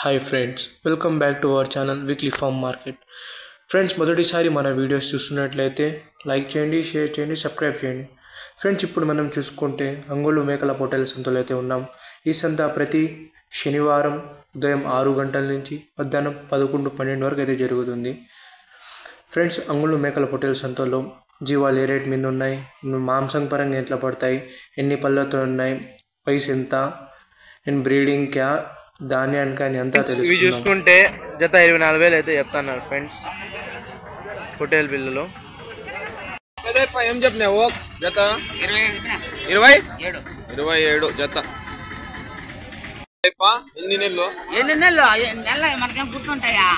Hi friends, welcome back to our channel weekly farm market. Friends, మొదటిసారి మన videos చూస్తున్నట్లయితే like చేయండి, share చేయండి, సబ్స్క్రైబ్ చేయండి. ఫ్రెండ్స్, ఇప్పుడు మనం చూసుకుంటే అంగోలు మేకల పొట్టేల సంతలో అయితే ఉన్నాం. ఈ సంత ప్రతి శనివారం ఉదయం 6 గంటల నుంచి మధ్యాహ్నం 11-12 వరకు అయితే జరుగుతుంది. ఫ్రెండ్స్, అంగోలు మేకల పొట్టేల సంతలో జీవాలు ఏ రేట్ మీద ఉన్నాయి, మాంసం పరంగా ఎట్లా పడతాయి, ఎన్ని పళ్ళతో ఉన్నాయి, వయసు ఎంత, అండ్ బ్రీడింగ్ క్యా ధాన్యానికి అని అంతా తెలుసు. ఇవి చూసుకుంటే జత 24,000 అయితే చెప్తున్నారు ఫ్రెండ్స్. హోటల్ బిల్లులో ఏం చెప్పినావు? జత 27 జత. ఎన్ని నెలలు నెల మనకేం గుర్తుంటాయా?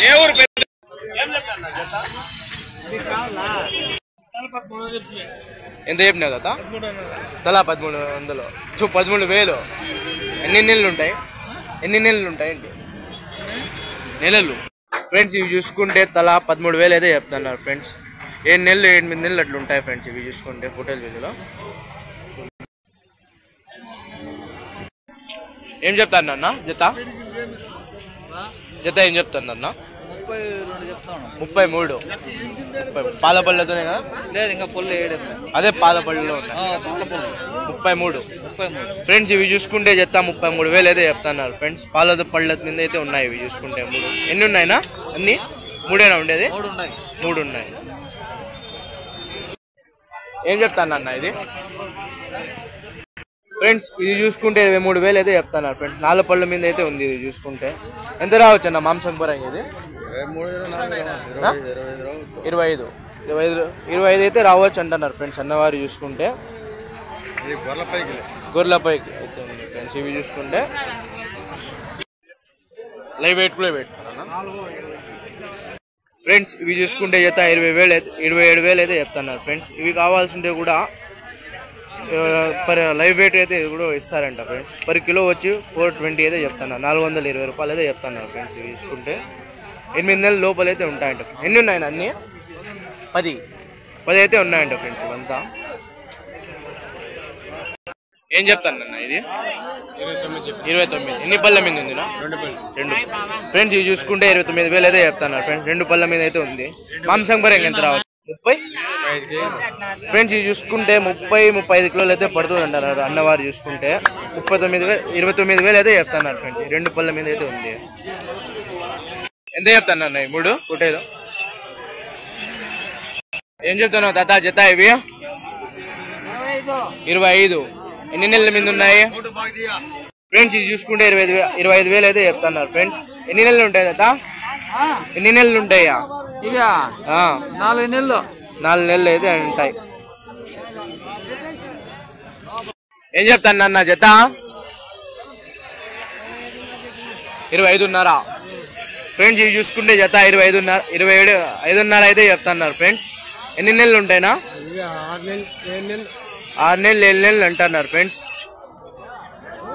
ఏ ఊరు? ఎంత చెప్పినావు కదా? తలా 1300. 13,000. ఎన్ని నెలలు ఉంటాయి ఏంటి నెలలు? ఫ్రెండ్స్, ఇవి చూసుకుంటే తలా 13,000 అయితే చెప్తున్నారు ఫ్రెండ్స్. 7 నెలలు 8 నెలలు అట్లా ఉంటాయి ఫ్రెండ్స్. ఇవి చూసుకుంటే హోటల్ వీధిలో ఏం చెప్తాను అన్న? జత ఏం చెప్తాను అన్న? 33. పాల పళ్ళతోనే కదా? లేదు, ఇంకా పొల్లు వేయడం. అదే పాల పళ్ళలో ఉన్నాయి. 33. ఫ్రెండ్స్, ఇవి చూసుకుంటే జత 33,000 అయితే చెప్తున్నారు ఫ్రెండ్స్. పాల పళ్ళ మీద అయితే ఉన్నాయి. ఇవి చూసుకుంటే 3. ఎన్ని ఉన్నాయినా? అన్ని 3ఏనా ఉండేది? 3 ఉన్నాయి. ఏం చెప్తాను అన్న ఇది? ఫ్రెండ్స్, ఇది చూసుకుంటే 23,000 అయితే చెప్తున్నారు ఫ్రెండ్స్. 4 పళ్ళ మీద అయితే ఉంది. ఇది చూసుకుంటే ఎంత రావచ్చు అన్న మాంసం పరంగా? ఇది 25 అయితే రావచ్చు అంటున్నారు ఫ్రెండ్స్ అన్నవారు. చూసుకుంటే గొర్రెలపైకి అయితే ఉంది ఫ్రెండ్స్. ఇవి చూసుకుంటే లైవ్ వెయిట్ కూడా పెట్టుకున్నా ఫ్రెండ్స్. ఇవి చూసుకుంటే జత 27,000 అయితే చెప్తున్నారు ఫ్రెండ్స్. ఇవి కావాల్సింటే కూడా పర్ లైవ్ వెయిట్ అయితే ఇది కూడా ఇస్తారంట ఫ్రెండ్స్. పర్ కిలో వచ్చి 420 అయితే చెప్తున్నారు. 420 రూపాయలు అయితే చెప్తున్నారు ఫ్రెండ్స్. ఇవి చూసుకుంటే 8 నెలల లోపల అయితే ఉంటాయంట. ఎన్ని ఉన్నాయన్న? అన్నీ 10 అయితే ఉన్నాయంట ఫ్రెండ్స్. ఇవంతా ఏం చెప్తాను అన్న ఇది? 29. ఎన్ని పళ్ళ మీద ఉంది? 2 ఫ్రెండ్స్. ఇవి చూసుకుంటే 29,000 అయితే చెప్తున్నారు ఫ్రెండ్స్. 2 పళ్ళ మీద అయితే ఉంది. మాంసం పరంగా ఎంత రావచ్చు? 30 ఫ్రెండ్స్. ఇవి చూసుకుంటే 30-35 కిలోలు అయితే పడుతుంది అంటారు అన్నవారు. చూసుకుంటే 29,000 అయితే చెప్తున్నారు ఫ్రెండ్స్. 2 పళ్ళ మీద అయితే ఉంది. ఎంత చెప్తాను అన్న? 3 పుట్టేదో ఏం చెప్తున్నావు తాత? జత ఇవి 25. ఎన్ని నెలల మీద ఉన్నాయి ఫ్రెండ్స్? ఇది చూసుకుంటే 25,000 అయితే చెప్తున్నారు ఫ్రెండ్స్. ఎన్ని నెలలు ఉంటాయి తాత? ఎన్ని నెలలు ఉంటాయా? 4 నెలలు. 4 నెలలు అయితే ఉంటాయి. ఏం చెప్తాను అన్న జత? 25.5 ఫ్రెండ్స్. ఇవి చూసుకుంటే జత 27.5 అయితే చెప్తున్నారు ఫ్రెండ్స్. ఎన్ని నెలలు ఉంటాయినా? 6 నెలలు 7 నెలలు అంటున్నారు ఫ్రెండ్స్.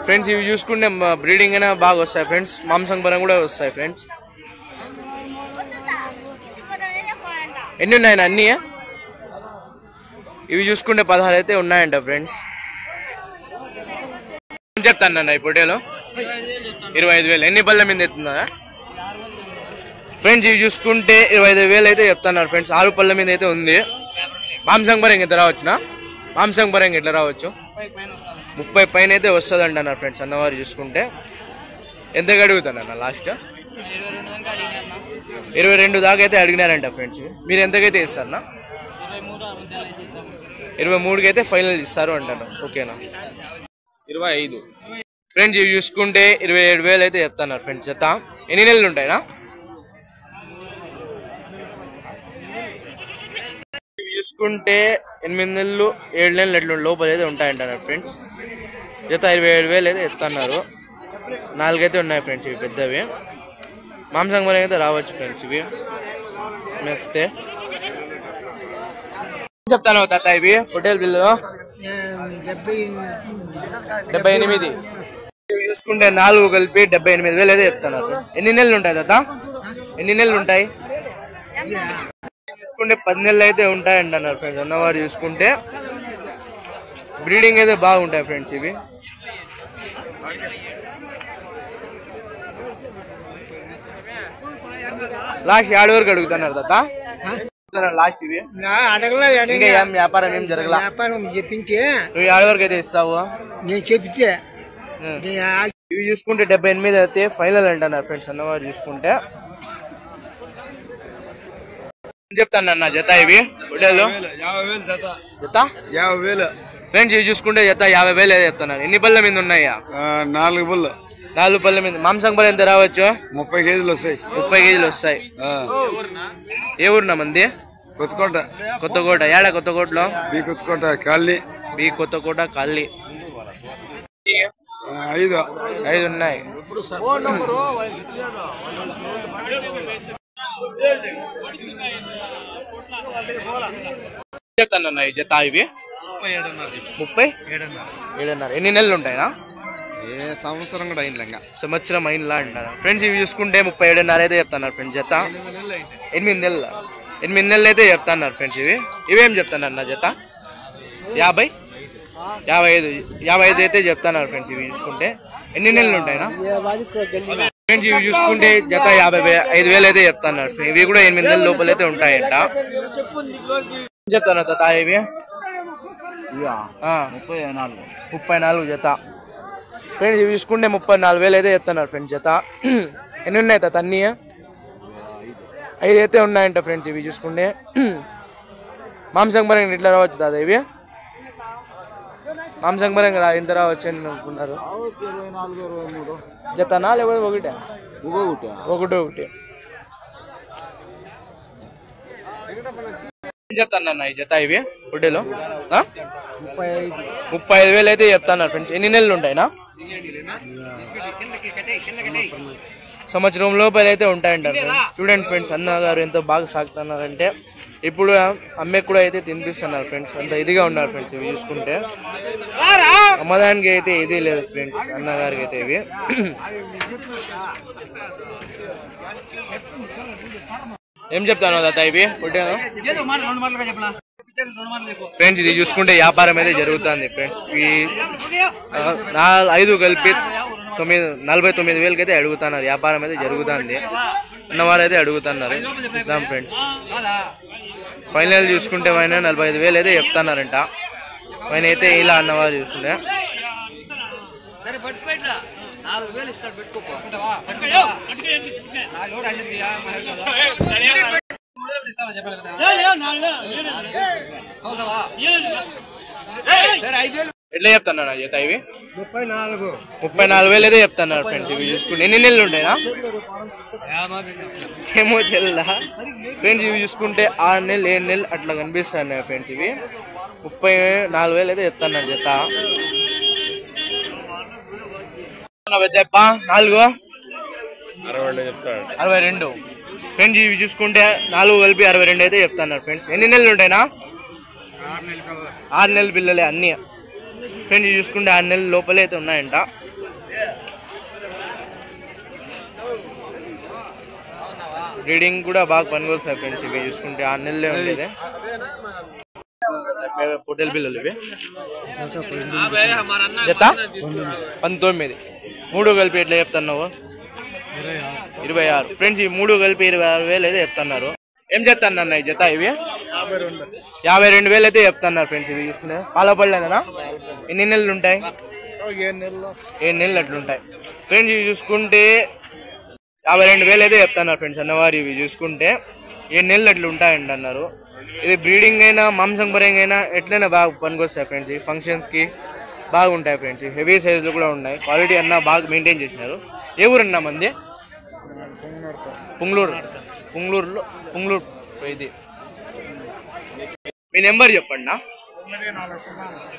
ఫ్రెండ్స్, ఇవి చూసుకుంటే బ్రీడింగ్ అయినా బాగా వస్తాయి ఫ్రెండ్స్. మాంసం పరంగా కూడా వస్తాయి ఫ్రెండ్స్. ఎన్ని ఉన్నాయన్నా? అన్నీ ఇవి చూసుకుంటే 16 అయితే ఉన్నాయంట ఫ్రెండ్స్. ఏం చెప్తాను అన్న ఈ పొట్టేలో? 25,000. ఎన్ని పళ్ళ మీద ఎత్తుందా ఫ్రెండ్స్? ఇవి చూసుకుంటే 25,000 అయితే చెప్తున్నారు ఫ్రెండ్స్. 6 పళ్ళ మీద అయితే ఉంది. మాంసం పరంగా ఎంత రావచ్చునా? మాంసం పరంగా ఎట్లా రావచ్చు? 30 పైన అయితే వస్తుంది అంటున్నారు ఫ్రెండ్స్ అన్నవారు. చూసుకుంటే ఎంతగా అడుగుతానన్న? లాస్ట్ 22 దాకా అయితే అడిగినారంట ఫ్రెండ్స్. మీరు ఎంతకైతే ఇస్తారన్నా? 23కి అయితే ఫైనల్ ఇస్తారు అంటారు. ఓకేనా? 25 ఫ్రెండ్స్. ఇవి చూసుకుంటే 27,000 అయితే చెప్తున్నారు ఫ్రెండ్స్. జత ఎన్ని నెలలు ఉంటాయినా? ఇవి చూసుకుంటే 8 నెలలు 7 నెలలు ఎట్లా లోపల అయితే ఉంటాయంటారు ఫ్రెండ్స్. జత 27,000 అయితే చెప్తున్నారు. 4 అయితే ఉన్నాయి ఫ్రెండ్స్. ఇవి పెద్దవి. మాంసం పరంగా అయితే రావచ్చు ఫ్రెండ్స్. ఇవి మెస్తే చెప్తాను తాత. ఇవి హోటల్ బిల్లు 78. ఇవి చూసుకుంటే 4 కలిపి 78,000 అయితే చెప్తున్నారు. ఎన్ని నెలలు ఉంటాయి తాత? ఎన్ని నెలలు ఉంటాయి? చూసుకుంటే 10 నెలలు అయితే ఉంటాయండి అన్నారు ఫ్రెండ్స్ అన్నవారు చూసుకుంటే బ్రీడింగ్ అయితే బాగుంటాయి ఫ్రెండ్స్ ఇవి లాస్ట్ 7 వరకు అడుగుతున్నారు తాత లాస్ట్ ఇవి ఇంకా ఏం వ్యాపారం ఏం జరగల చెప్పింటే నువ్వు 7 వరకు అయితే ఇస్తావు నేను చెప్తే ఇవి చూసుకుంటే 78 అయితే ఫైనల్ అంటున్నారు ఫ్రెండ్స్ అన్నవారు చూసుకుంటే చెప్తాను జత ఇవి హోటల్లో జత 50,000 ఫ్రెండ్స్ ఇవి చూసుకుంటే జత 50,000 అయితే చెప్తున్నారు ఎన్ని పళ్ళ మీద ఉన్నాయా 4 బుల్లు 4 పళ్ళ మీద మాంసం పళ్ళు ఎంత రావచ్చు 30 కేజీలు వస్తాయి 30 కేజీలు వస్తాయి ఏ ఊరునా మంది కొత్తకోట ఏడా కొత్తకోటలో Kothakota colony B Kothakota colony 5 ఉన్నాయి చెప్తాను జత ఇవి 37.5 ఎన్ని నెలలు ఉంటాయినా సంవత్సరం కూడా అయింది సంవత్సరం అయినలా అంటారు ఫ్రెండ్స్ ఇవి చూసుకుంటే 37.5 అయితే చెప్తున్నారు ఫ్రెండ్స్ జత 8 నెలలు అయితే చెప్తున్నారు ఫ్రెండ్స్ ఇవేం చెప్తున్నారు నా జత 55 అయితే చెప్తున్నారు ఫ్రెండ్స్ ఇవి చూసుకుంటే ఎన్ని నెలలు ఉంటాయినా ఫ్రెండ్స్ ఇవి చూసుకుంటే జత 55,000 అయితే చెప్తున్నారు ఇవి కూడా 8 నెలల లోపల అయితే ఉంటాయంట చెప్తాను తాత ఇవి 34 జత ఫ్రెండ్స్ ఇవి చూసుకుంటే 34,000 అయితే చెప్తున్నారు ఫ్రెండ్స్ జత ఎన్ని ఉన్నాయి తాత అన్నీ 5 అయితే ఉన్నాయంట ఫ్రెండ్స్ ఇవి చూసుకుంటే మాంసం పరంగా ఇట్లా రావచ్చు తాత ఇవి మాంసం పరంగా ఎంత రావచ్చు అని అనుకున్నారు జతనా లేకపోతే ఒకటి చెప్తాను ఈ జత ఇవి గుడ్డెలో 35,000 అయితే చెప్తున్నారు ఫ్రెండ్స్ ఎన్ని నెలలు ఉంటాయినా సంవత్సరం లోపల అయితే ఉంటాయంటారు చూడండి ఫ్రెండ్స్ అన్నగారు ఎంతో బాగా సాగుతున్నారంటే ఇప్పుడు అమ్మే కూడా అయితే తినిపిస్తున్నారు ఫ్రెండ్స్ అంత ఇదిగా ఉన్నారు ఫ్రెండ్స్ ఇవి చూసుకుంటే అమ్మదానికి అయితే ఇది లేదు ఫ్రెండ్స్ అన్నగారికి అయితే ఇవి ఏం చెప్తాను తాత ఇవి ఫ్రెండ్స్ ఇది చూసుకుంటే వ్యాపారం అయితే జరుగుతుంది ఫ్రెండ్స్ ఈ 5 కలిపి 49,000 అయితే అడుగుతున్నారు వ్యాపారం అయితే జరుగుతుంది అన్నవారు అయితే అడుగుతున్నారు చూద్దాం ఫ్రెండ్స్ ఫైనల్ చూసుకుంటే 45,000 అయితే చెప్తున్నారంట పైన అయితే ఇలా అన్నవారు చూసుకుంటే ఎట్లా చెప్తున్నారు జత ఇవి 34,000 అయితే చెప్తున్నారు ఫ్రెండ్స్ ఇవి చూసుకుంటే ఎన్ని నెలలు ఉంటాయినా ఏమో తెల్లా ఫ్రెండ్స్ ఇవి చూసుకుంటే 6 నెలలు 7 నెలలు అట్లా కనిపిస్తున్నాయి ఫ్రెండ్స్ ఇవి 34,000 అయితే చెప్తున్నారు జత 62 ఫ్రెండ్స్ ఇవి చూసుకుంటే 4 కలిపి 62 అయితే చెప్తున్నారు ఫ్రెండ్స్ ఎన్ని నెలలు ఉంటాయినా 6 నెలల పిల్లలే అన్నీ ఫ్రెండ్స్ ఇవి చూసుకుంటే 6 నెలల లోపలే అయితే ఉన్నాయంట బ్రీడింగ్ కూడా బాగా పనికొస్తాయి ఫ్రెండ్స్ ఇవి చూసుకుంటే 6 నెలలే ఉండేది పొట్టెల పిల్లలు ఇవి జత 19 3 కలిపి ఎట్లా చెప్తున్నావు 26 ఫ్రెండ్స్ ఈ 3 కలిపి 26,000 అయితే చెప్తున్నారు ఏం చెప్తాను ఈ జత ఇవి 52,000 అయితే చెప్తున్నారు ఫ్రెండ్స్ ఇవి చూసుకునే పాల పళ్ళేనా ఎన్ని నెలలు ఉంటాయి 7 నెలలు అట్లుంటాయి ఫ్రెండ్స్ ఇవి చూసుకుంటే 52,000 అయితే చెప్తున్నారు ఫ్రెండ్స్ అన్నవారు ఇవి చూసుకుంటే 7 నెలలు అట్లా ఉంటాయండి అన్నారు ఇది బ్రీడింగ్ అయినా మాంసం పరంగా అయినా ఎట్లయినా బాగా పనికొస్తాయి ఫ్రెండ్స్ ఈ ఫంక్షన్స్కి బాగుంటాయి ఫ్రెండ్స్ హెవీ సైజులు కూడా ఉన్నాయి క్వాలిటీ అన్నా బాగా మెయింటైన్ చేసినారు ఏ ఊరన్నా మంది పుంగళూరులో ఇది మీ నెంబర్ చెప్పండి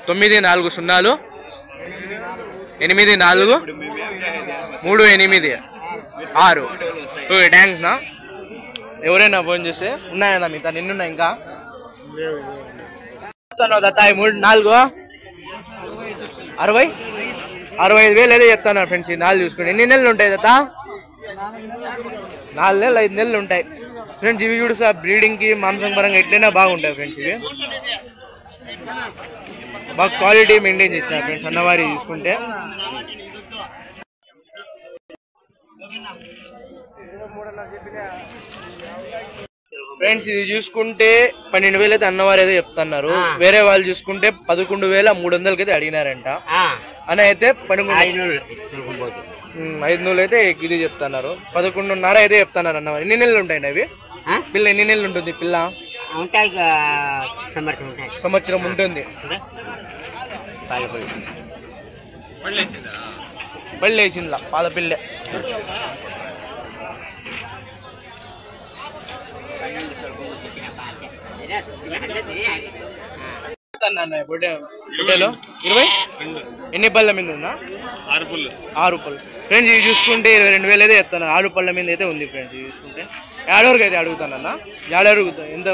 940 84 38 6 థ్యాంక్స్ నా ఎవరైనా ఫోన్ చేస్తే ఉన్నాయన్నా మిగతా నిన్నున్నా ఇంకా 65,000 అయితే చెప్తున్నారు ఫ్రెండ్స్ ఈ 4 చూసుకుని ఎన్ని నెలలు ఉంటాయి తాత 4 నెలలు 5 నెలలు ఉంటాయి ఫ్రెండ్స్ ఇవి కూడా బ్రీడింగ్ కి మాంసం పరంగా ఎట్లయినా బాగుంటాయి ఫ్రెండ్స్. ఇవి బాగా క్వాలిటీ మెయింటైన్ చేస్తున్నారు ఫ్రెండ్స్ అన్నవారి చూసుకుంటే. ఫ్రెండ్స్ ఇది చూసుకుంటే 12,000 అయితే అన్నవారు అయితే చెప్తున్నారు. వేరే వాళ్ళు చూసుకుంటే 11,300 అయితే అడిగినారంట. అని అయితే 500 అయితే ఇది చెప్తున్నారు. 11,500 అయితే చెప్తున్నారు అన్నవారు. ఎన్ని నెలలు ఉంటాయి అవి? పిల్ల ఎన్ని నెలలు ఉంటుంది? పిల్ల సంవత్సరం ఉంటుంది. పళ్ళేసిందా? పాల పిల్లే. పొట్టేలో 20 ఎన్ని పళ్ళ మీద ఉందా? 6 పళ్ళు. ఫ్రెండ్స్ ఇవి చూసుకుంటే 22,000 అయితే చెప్తాను. 6 పళ్ళ మీద అయితే ఉంది ఫ్రెండ్స్. ఇవి చూసుకుంటే ఏడవరకు అయితే అడుగుతానన్న. ఏడవరకు ఎంత?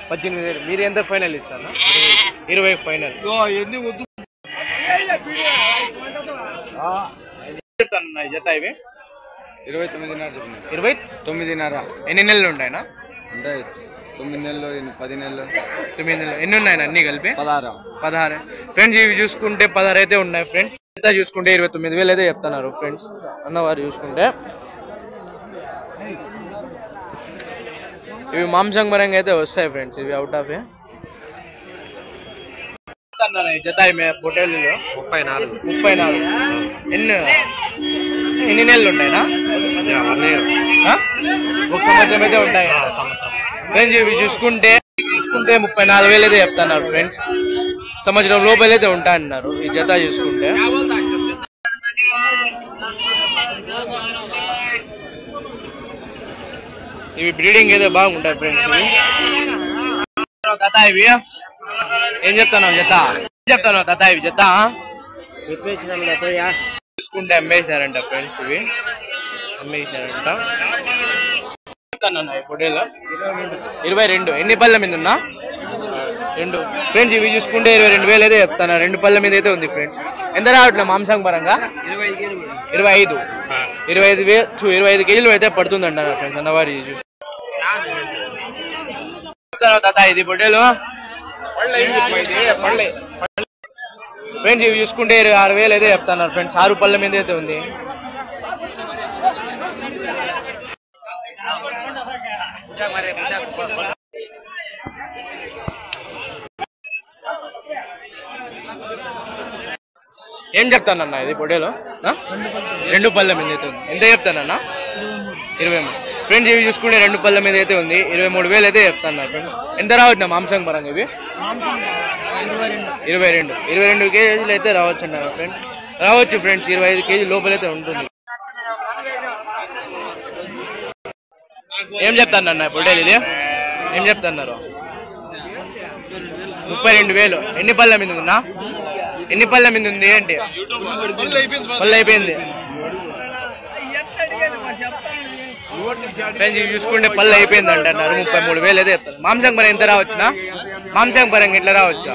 18,000. మీరు ఎంత ఫైనల్ ఇస్తారా? 20 ఫైనల్. చెప్తానన్న జత ఇవి 29,500. ఎన్ని నెలలు ఉంటాయినా? 9 నెలలు 10 నెలలు 9 నెలలు. ఎన్ని ఉన్నాయి అన్ని కలిపి? 16. ఫ్రెండ్స్ ఇవి చూసుకుంటే 16 అయితే ఉన్నాయి ఫ్రెండ్స్. జత చూసుకుంటే 29,000 అయితే చెప్తున్నారు ఫ్రెండ్స్ అన్నవారు చూసుకుంటే. ఇవి మాంసం పరంగా అయితే వస్తాయి ఫ్రెండ్స్. ఇవి అవుట్ ఆఫ్ జత పొట్టేళ్ళు 34. ఎన్ని నెలలు ఉంటాయినా? 1 సంవత్సరం అయితే ఉంటాయి ఫ్రెండ్స్. ఇవి చూసుకుంటే 34,000 అయితే చెప్తున్నారు ఫ్రెండ్స్. సంవత్సరం లోపల అయితే ఉంటాయన్నారు ఈ జత చూసుకుంటే. ఇవి బ్రీడింగ్ అయితే బాగుంటాయి ఫ్రెండ్స్. ఇవి జత ఇవి ఏం చెప్తున్నావు? జత చెప్తాను తాత. ఇవి జత చూసుకుంటే అమ్మేసినారంట ఫ్రెండ్స్. ఇవి అమ్మేసినారంట. పొట్టేలో 22. ఎన్ని పళ్ళ మీద ఉన్నా? 2. ఫ్రెండ్స్ ఇవి చూసుకుంటే 22,000 అయితే చెప్తాను. 2 పళ్ళ మీద అయితే ఉంది ఫ్రెండ్స్. ఎంత రావట్లేదు మాంసం పరంగా? 25 కేజీలు అయితే పడుతుంది అంటారు ఫ్రెండ్స్ అన్నవారి చూసి. తాత ఇది పొట్టేలు ఫ్రెండ్స్ ఇవి చూసుకుంటే 26,000 అయితే చెప్తున్నారు ఫ్రెండ్స్. 6 పళ్ళ మీద అయితే ఉంది. ఏం చెప్తానన్నా ఇది పొట్టేలో? 2 పళ్ళ మీద అయితే ఉంది. ఎంత చెప్తానన్నా? 23. ఫ్రెండ్స్ ఇవి చూసుకుంటే 2 పళ్ళ మీద అయితే ఉంది. 23,000 అయితే చెప్తాను ఫ్రెండ్స్. ఎంత రావచ్చు మాంసం పరంగా? ఇవి 22 కేజీలు అయితే రావచ్చు అన్నారు ఫ్రెండ్స్. రావచ్చు ఫ్రెండ్స్. 25 కేజీ లోపలైతే ఉంటుంది. ఏం చెప్తానన్న పొట్టేలు ఇది? ఏం చెప్తున్నారు? 32,000. ఎన్ని పళ్ళ మీద ఉందా? ఎన్ని పళ్ళ మీద ఉంది అంటే? పళ్ళు అయిపోయింది ఫ్రెండ్స్. ఇవి చూసుకుంటే పళ్ళు అయిపోయింది అంటున్నారు. 33,000 అయితే చెప్తారు. మాంసం పరంగా ఎంత రావచ్చునా? మాంసం పరంగా ఎట్లా రావచ్చా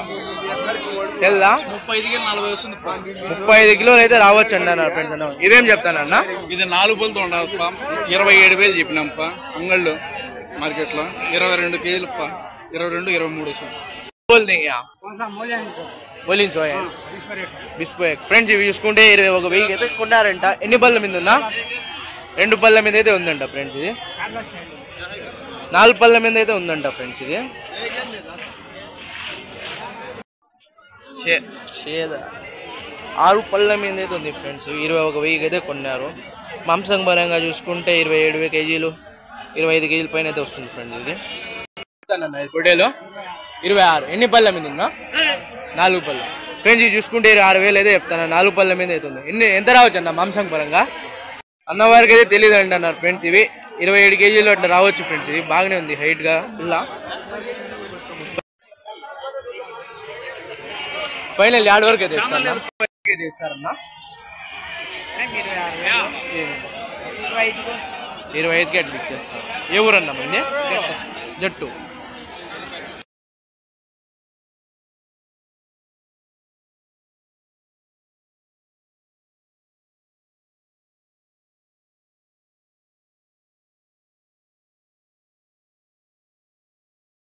తెల్దా? 35 కిలోలు అయితే రావచ్చు అంటున్నారు ఫ్రెండ్స్. ఇవేం చెప్తానన్నా? ఇది 4 పళ్ళతో ఉండదు. 27,000 చెప్పినాంప అంగళ్ళు మార్కెట్ లో. 22 కేజీలు 22, 23. ఫ్రెండ్స్ ఇవి చూసుకుంటే 21,000 అయితే కొన్నారంట. ఎన్ని పళ్ళ మీద ఉన్నా? 2 పళ్ళ మీద అయితే ఉందంట ఫ్రెండ్స్. ఇది 4 పళ్ళ మీద అయితే ఉందంట ఫ్రెండ్స్. ఇది 6 పళ్ళ మీద అయితే ఉంది ఫ్రెండ్స్. 21,000 అయితే కొన్నారు. మాంసం పరంగా చూసుకుంటే 27 కేజీలు 25 కేజీల పైన అయితే వస్తుంది ఫ్రెండ్స్. ఇది పొట్టేలో 26. ఎన్ని పళ్ళ మీద ఉందా? 4 పళ్ళు. ఫ్రెండ్స్ ఇది చూసుకుంటే 26,000 అయితే చెప్తాను. 4 పళ్ళ మీద అవుతుంది. ఎంత రావచ్చు అన్న మాంసం పరంగా? అన్నవారికి అయితే తెలియదు అంటున్నారు ఫ్రెండ్స్. ఇవి 27 కేజీలు అట్లా రావచ్చు ఫ్రెండ్స్. ఇది బాగానే ఉంది హైట్ గా పిల్ల. ఫైనల్ యాడ్ వరకు అయితే ఇస్తారన్నా? 25కి అట్లా ఇచ్చేస్తారు. ఏ ఊరన్నా మంది? జట్టు.